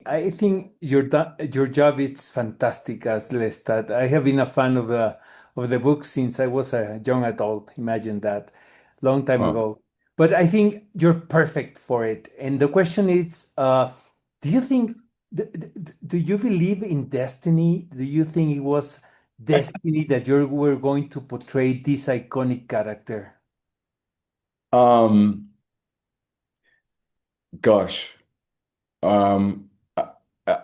I think your job is fantastic as Lestat. I have been a fan of the book since I was a young adult. Imagine that, long time Well, ago. But I think you're perfect for it. And the question is, do you think do you believe in destiny? Do you think it was destiny that you were going to portray this iconic character? um, gosh, um, I, I,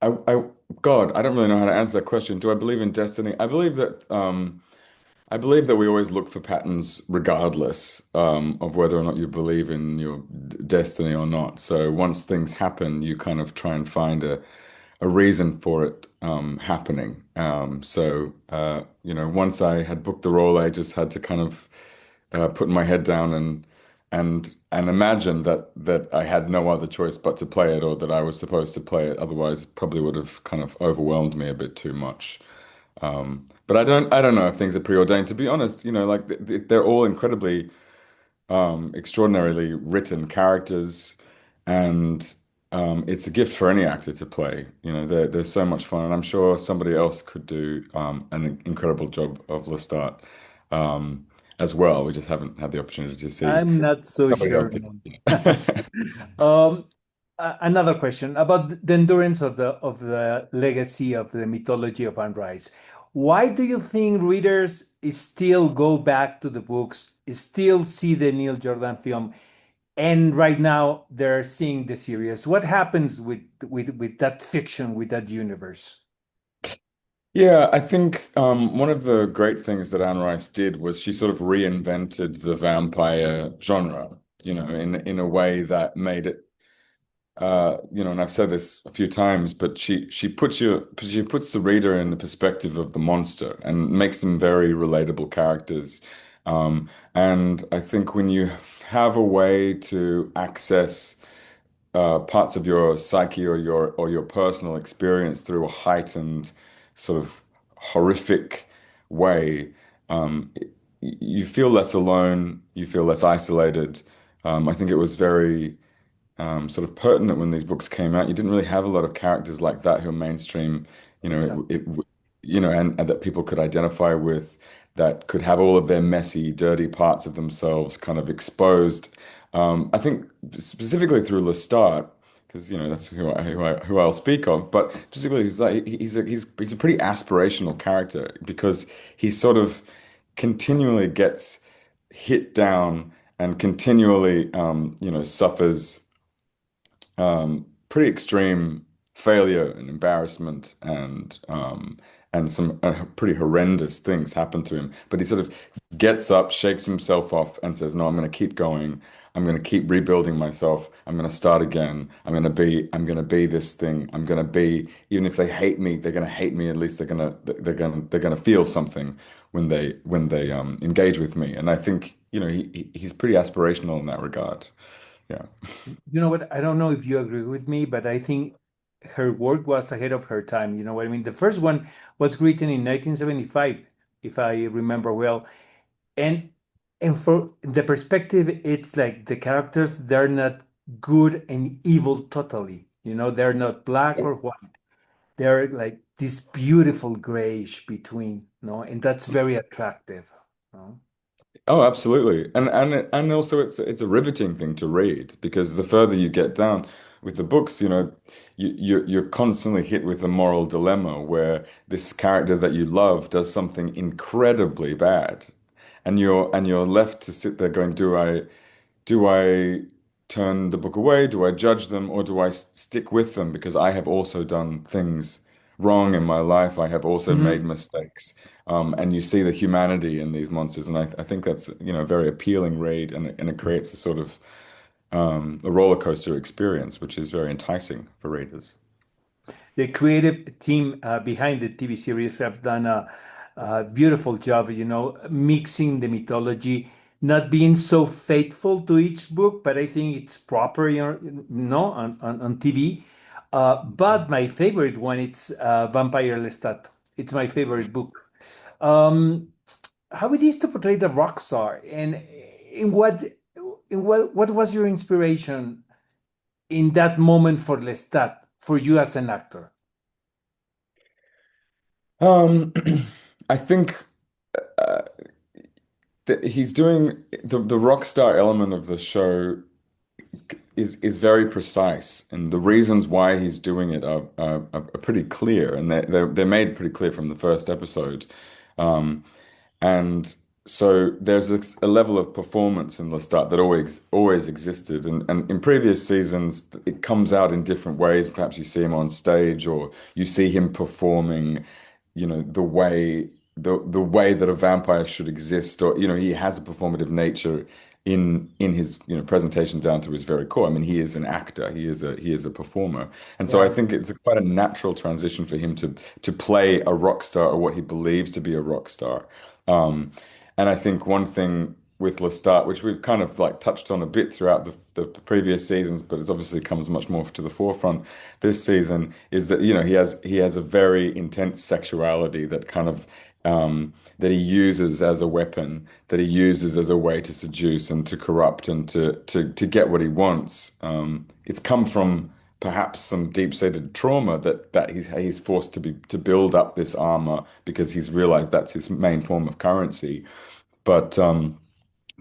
I, God, I don't really know how to answer that question. Do I believe in destiny? I believe that we always look for patterns regardless of whether or not you believe in your destiny or not. So once things happen, you kind of try and find a reason for it happening. Once I had booked the role, I just had to kind of put my head down and imagine that I had no other choice but to play it, or that I was supposed to play it. Otherwise, it probably would have kind of overwhelmed me a bit too much. But I don't know if things are preordained. To be honest, like they're all incredibly extraordinarily written characters, and it's a gift for any actor to play. They're so much fun, and I'm sure somebody else could do an incredible job of Lestat as well. We just haven't had the opportunity to see I'm not so somebody else. sure. Um, Another question about the endurance of the legacy of the mythology of Anne Rice. Why do you think readers still go back to the books, still see the Neil Jordan film, and right now they're seeing the series? What happens with that fiction, with that universe? Yeah, I think one of the great things that Anne Rice did was she sort of reinvented the vampire genre, in a way that made it, and I've said this a few times, but she puts the reader in the perspective of the monster and makes them very relatable characters. And I think when you have a way to access parts of your psyche or your personal experience through a heightened sort of horrific way, you feel less alone, you feel less isolated. I think it was very sort of pertinent when these books came out. You didn't really have a lot of characters like that who are mainstream, you know, Exactly. and that people could identify with, that could have all of their messy, dirty parts of themselves kind of exposed. I think specifically through Lestat, because that's who I'll speak of. But specifically, he's a pretty aspirational character because he sort of continually gets hit down and continually, suffers pretty extreme failure and embarrassment, and some pretty horrendous things happen to him. But he sort of gets up, shakes himself off, and says, "No, I'm going to keep going. I'm going to keep rebuilding myself. I'm going to start again. I'm going to be this thing. I'm going to be, even if they hate me, they're going to hate me. At least they're going to feel something when they engage with me." And I think, he's pretty aspirational in that regard. Yeah. You know what? I don't know if you agree with me, but I think her work was ahead of her time. You know what I mean? The first one was written in 1975, if I remember well. And and for the perspective, it's like the characters, they're not good and evil totally. They're not black or white. They're like this beautiful grayish between, and that's very attractive. No? Oh, absolutely. And also it's a riveting thing to read, because the further you get down with the books, you're constantly hit with a moral dilemma where this character that you love does something incredibly bad. And you're left to sit there going, do I turn the book away? Do I judge them, or do I stick with them? Because I have also done things wrong in my life. I have also made Mhm. mistakes. And you see the humanity in these monsters, and I think that's, a very appealing read, and it creates a sort of a roller coaster experience, which is very enticing for readers. The creative team behind the TV series have done a beautiful job, mixing the mythology, not being so faithful to each book, but I think it's proper, on TV. But my favorite one, it's Vampire Lestat. It's my favorite book. Um, how it is to portray the rock star, and in what, what was your inspiration in that moment for Lestat? for you as an actor? Um, I think uh, that he's doing the rock star element of the show is very precise, and the reasons why he's doing it are pretty clear, and they're made pretty clear from the first episode. Um, and so there's a level of performance in Lestat that always existed, and in previous seasons it comes out in different ways. Perhaps you see him on stage, or you see him performing, the way that a vampire should exist, or he has a performative nature in his presentation down to his very core. I mean, he is an actor, he is a performer, and so I Yeah. think it's quite a natural transition for him to play a rock star, or what he believes to be a rock star. Um, and I think one thing with Lestat, which we've kind of like touched on a bit throughout the previous seasons, but it obviously comes much more to the forefront this season, is that he has a very intense sexuality that kind of that he uses as a weapon, that he uses as a way to seduce and to corrupt and to get what he wants. It's come from perhaps some deep-seated trauma that he's forced to build up this armor because he's realized that's his main form of currency. But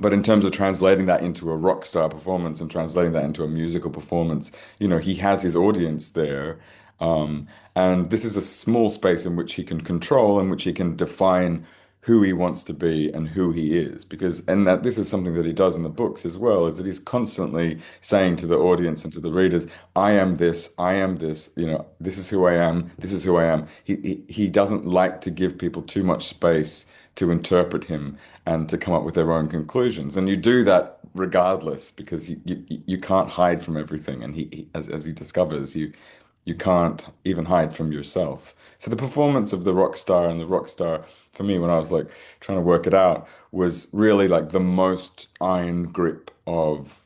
but in terms of translating that into a rock star performance and translating that into a musical performance, he has his audience there. Um, and this is a small space in which he can control, in which he can define who he wants to be and who he is. And that this is something that he does in the books as well, is that he's constantly saying to the audience and to the readers, I am this, this is who I am, this is who I am. He doesn't like to give people too much space to interpret him and to come up with their own conclusions. And you do that regardless, because you can't hide from everything. And as he discovers, you can't even hide from yourself. So the performance of the rock star and the rock star, for me, when I was like trying to work it out, was really like the most iron grip of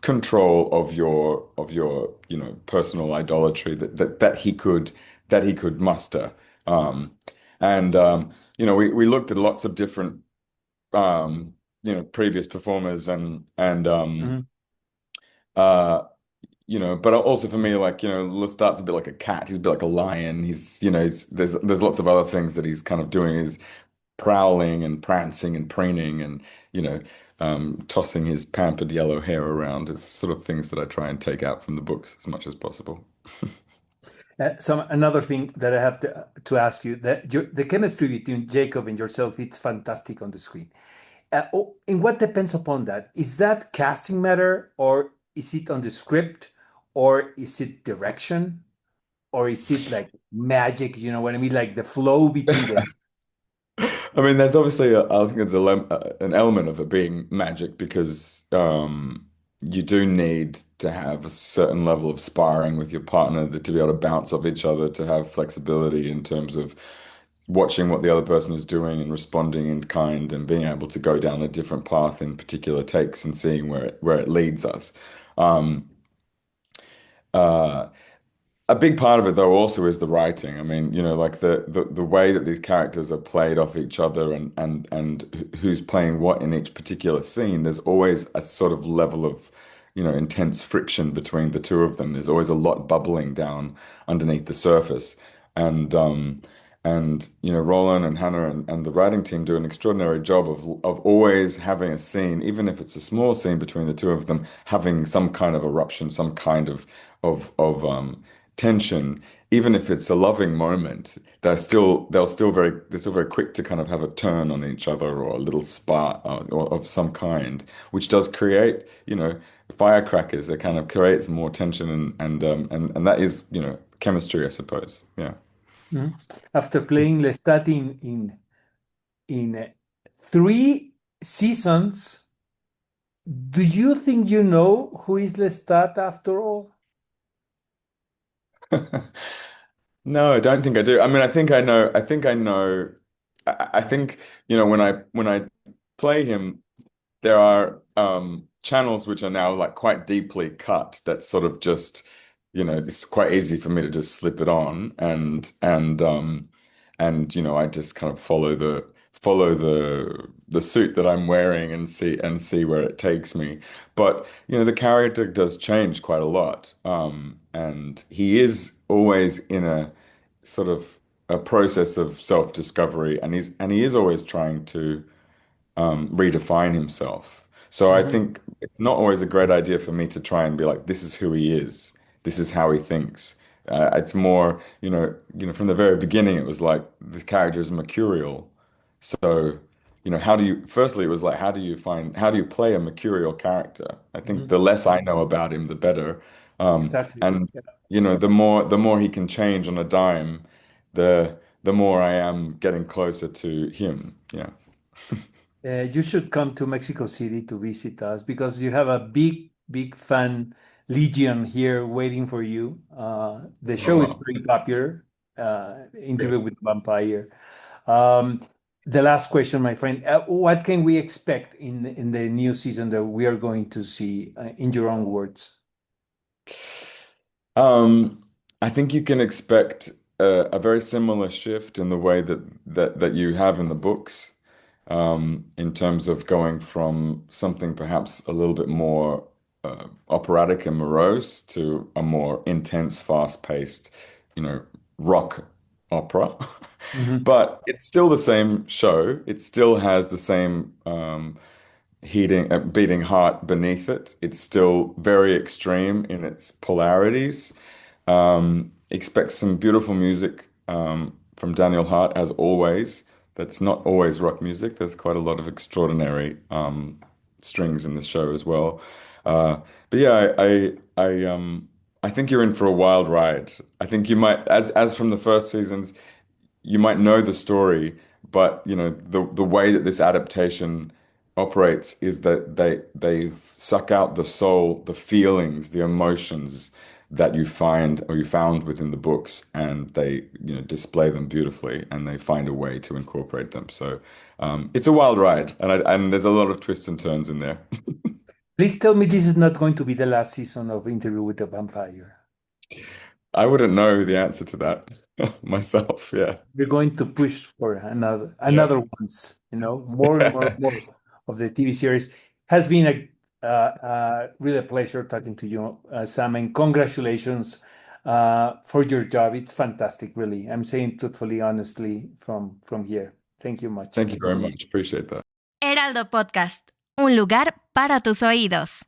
control of your personal idolatry that he could muster. Um, and we looked at lots of different previous performers and Mhm. uh but also for me, like, Lestat's a bit like a cat, he's a bit like a lion. There's lots of other things that he's kind of doing. He's prowling and prancing and preening and tossing his pampered yellow hair around. It's sort of things that I try and take out from the books as much as possible. Another thing that I have to ask you, that the chemistry between Jacob and yourself, it's fantastic on the screen. And what depends upon that? Is that casting matter, or is it on the script, or is it direction, or is it like magic? You know what I mean? Like the flow between the. I mean, there's obviously I think there's an element of it being magic, because you do need to have a certain level of sparring with your partner, to be able to bounce off each other, to have flexibility in terms of watching what the other person is doing and responding in kind, and being able to go down a different path in particular takes and seeing where it leads us. Um, uh, a big part of it, though, also is the writing. I mean, like the way that these characters are played off each other, and who's playing what in each particular scene. There's always a sort of level of, intense friction between the two of them. There's always a lot bubbling down underneath the surface, and Roland and Hannah and the writing team do an extraordinary job of always having a scene, even if it's a small scene between the two of them, having some kind of eruption, some kind of tension. Even if it's a loving moment, they're still very quick to kind of have a turn on each other, or a little spark, or of some kind, which does create, firecrackers. That kind of creates more tension, and that is, chemistry, I suppose. Yeah. Mhm. After playing Lestat in 3 seasons, do you think you know who is Lestat after all? No, I don't think I do. I mean, I think I know. I think I know. I think, when I play him, there are channels which are now like quite deeply cut, that sort of just, it's quite easy for me to just slip it on, and I just kind of follow the suit that I'm wearing and see where it takes me. But the character does change quite a lot, and he is always in a sort of a process of self-discovery, and he is always trying to redefine himself. So I Mhm. think it's not always a great idea for me to try and be like, this is who he is, this is how he thinks. It's more, from the very beginning, it was like this character is mercurial. So, firstly, it was like, how do you play a mercurial character? I think Mhm. the less I know about him, the better. Exactly. And, Yeah. the more he can change on a dime, the more I am getting closer to him. Yeah. You should come to Mexico City to visit us because you have a big fan legion here waiting for you. The Oh, show is wow. very popular. Interview Great. with the Vampire. Um, the last question, my friend. What can we expect in the new season that we are going to see, in your own words? Um, I think you can expect a very similar shift in the way that you have in the books, in terms of going from something perhaps a little bit more operatic and morose to a more intense, fast-paced, you know, rock opera. Mhm. But it's still the same show. It still has the same beating heart beneath it. It's still very extreme in its polarities. Expect some beautiful music from Daniel Hart, as always. That's not always rock music. There's quite a lot of extraordinary strings in the show as well. Uh, but yeah, I think you're in for a wild ride. I think you might, as from the first seasons, you might know the story, but the way that this adaptation operates is that they suck out the soul, the feelings, the emotions that you find or you found within the books, and they display them beautifully, and they find a way to incorporate them. So it's a wild ride, and there's a lot of twists and turns in there. Please tell me this is not going to be the last season of Interview with the Vampire. I wouldn't know the answer to that myself. Yeah. We're going to push for Yeah. another ones, more and more of the TV series. Has been a really a pleasure talking to you, Sam, and congratulations for your job. It's fantastic, really. I'm saying truthfully, honestly, from here. Thank you much. Thank you very much. Appreciate that. Heraldo Podcast, un lugar para tus oídos.